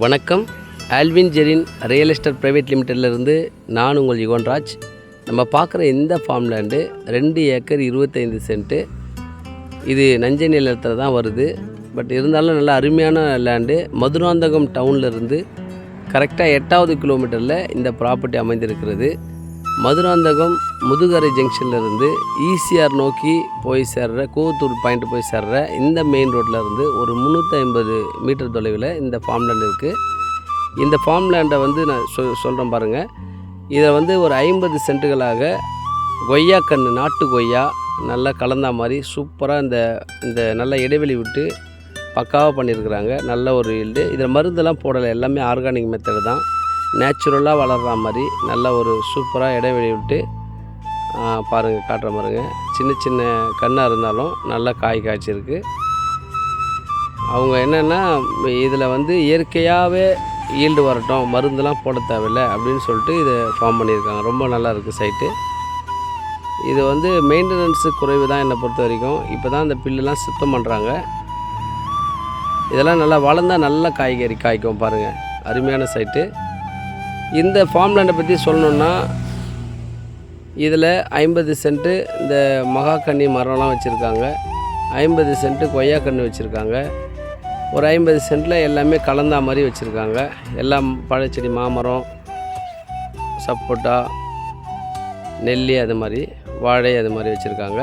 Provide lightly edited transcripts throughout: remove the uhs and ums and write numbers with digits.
வணக்கம். Alwin Jerin real estate private லிமிட்டட்லேருந்து நான் உங்கள் யுகன்ராஜ். நம்ம பார்க்குற இந்த ஃபார்ம் லேண்டு 2 ஏக்கர் 25 சென்ட்டு. இது நஞ்சை நிலத்தில் தான் வருது. பட் இருந்தாலும் நல்ல அருமையான லேண்டு. மதுராந்தகம் டவுன்லேருந்து கரெக்டாக 8வது கிலோமீட்டரில் இந்த ப்ராப்பர்ட்டி அமைந்திருக்கிறது. மதுராந்தகம் முதுகரை ஜங்ஷன்லேருந்து ஈசிஆர் நோக்கி போய் சேர்ற கூவத்தூர் பாயிண்ட் போய் சேர்ற இந்த மெயின் ரோட்டில் இருந்து ஒரு 350 மீட்டர் தொலைவில் இந்த ஃபார்ம் லேண்ட் இருக்குது. இந்த ஃபார்ம் லேண்டை வந்து நான் சொல்கிறேன் பாருங்கள். இதை வந்து ஒரு 50 சென்ட்டுகளாக கொய்யா கன்று, நாட்டு கொய்யா நல்லா கலந்தா மாதிரி சூப்பராக இந்த நல்ல இடைவெளி விட்டு பக்காவாக பண்ணியிருக்கிறாங்க. நல்ல ஒரு ஈல்டு. இதில் மருந்தெல்லாம் போடலை, எல்லாமே ஆர்கானிக் மெத்தடு தான். நேச்சுரலாக வளர்கிற மாதிரி நல்ல ஒரு சூப்பராக இடைவெளி விட்டு பாருங்கள், காட்டுற பாருங்க. சின்ன சின்ன கன்னாக இருந்தாலும் நல்லா காய் காய்ச்சிருக்கு. அவங்க என்னென்னா இதில் வந்து இயற்கையாகவே ஈல்டு வரட்டும், மருந்தெல்லாம் போட தேவையில்லை அப்படின்னு சொல்லிட்டு இதை ஃபார்ம் பண்ணியிருக்காங்க. ரொம்ப நல்லா இருக்குது சைட்டு. இது வந்து மெயின்டெனன்ஸு குறைவு தான் என்னை பொறுத்த வரைக்கும். இப்போ தான் இந்த பில்லுலாம் சுத்தம் பண்ணுறாங்க. இதெல்லாம் நல்லா வளர்ந்தால் நல்லா காய்கறி காய்க்கும் பாருங்கள். அருமையான சைட்டு. இந்த ஃபார்ம் லேண்டை பற்றி சொல்லணுன்னா, இதில் 50 சென்ட்டு இந்த மகாக்கன்னி மரம்லாம் வச்சுருக்காங்க. 50 சென்ட்டு கொய்யா கன்று வச்சுருக்காங்க. ஒரு 50 சென்ட்டில் எல்லாமே கலந்தா மாதிரி வச்சுருக்காங்க. எல்லாம் பழச்செடி, மாமரம், சப்போட்டா, நெல்லி, அது மாதிரி வாழை, அது மாதிரி வச்சுருக்காங்க.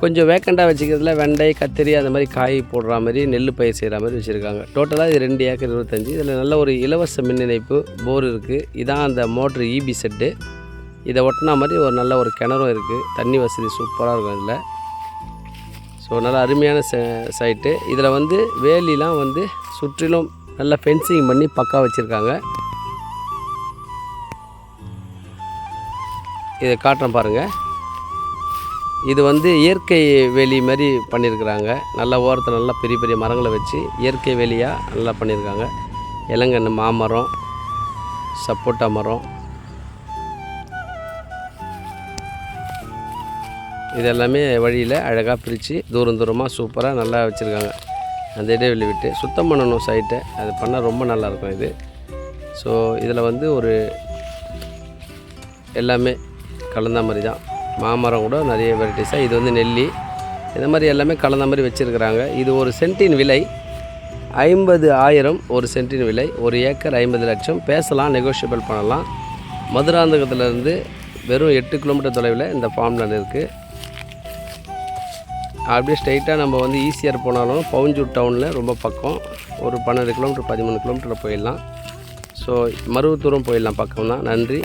கொஞ்சம் வேக்கண்டாக வச்சுக்கிறதுல வெண்டை, கத்திரி, அது மாதிரி காய் போடுற மாதிரி, நெல் பயிர் செய்கிற மாதிரி வச்சுருக்காங்க. டோட்டலாக இது 2 ஏக்கர் 25. இதில் நல்ல ஒரு இலவச மின் இணைப்பு போர் இருக்குது. இதான் அந்த மோட்ரு இபி செட்டு. இதை ஒட்டினா மாதிரி ஒரு நல்ல ஒரு கிணறும் இருக்குது. தண்ணி வசதி சூப்பராக இருக்கும் இதில். ஸோ நல்லா அருமையான சைட்டு. இதில் வந்து வேலிலாம் வந்து சுற்றிலும் நல்லா ஃபென்சிங் பண்ணி பக்கா வச்சுருக்காங்க. இதை காட்டுறேன் பாருங்கள். இது வந்து இயற்கை வேலி மாதிரி பண்ணியிருக்கிறாங்க. நல்லா ஓரத்தில் நல்லா பெரிய பெரிய மரங்களை வச்சு இயற்கை வேலியாக நல்லா பண்ணியிருக்காங்க. இளங்கன்று, மாமரம், சப்போட்டா மரம், இதெல்லாமே வழியில் அழகாக பிரித்து தூரம் தூரமாக சூப்பராக நல்லா வச்சுருக்காங்க. அந்த இடைவெளி விட்டு சுத்தம் பண்ணணும் சைட்டை. அது பண்ணால் ரொம்ப நல்லாயிருக்கும் இது. ஸோ இதில் வந்து ஒரு எல்லாமே கலந்த மாதிரி தான். மாமரம் கூட நிறைய வெரைட்டிஸாக. இது வந்து நெல்லி, இந்த மாதிரி எல்லாமே கலந்த மாதிரி வச்சுருக்கிறாங்க. இது ஒரு சென்ட்டின் விலை 50,000. ஒரு சென்ட்டின் விலை. ஒரு ஏக்கர் 50 லட்சம். பேசலாம், நெகோஷியபிள் பண்ணலாம். மதுராந்தகத்துலேருந்து வெறும் 8 கிலோமீட்டர் தொலைவில் இந்த ஃபார்ம் லேண்ட் இருக்குது. அப்படியே ஸ்ட்ரைட்டாக நம்ம வந்து ஈசிஆர் போனாலும் பவுஞ்சூர் டவுனில் ரொம்ப பக்கம். ஒரு 12 கிலோமீட்டர் 13 கிலோமீட்டரில் போயிடலாம். ஸோ மருவத்தூரும் போயிடலாம், பக்கம் தான். நன்றி.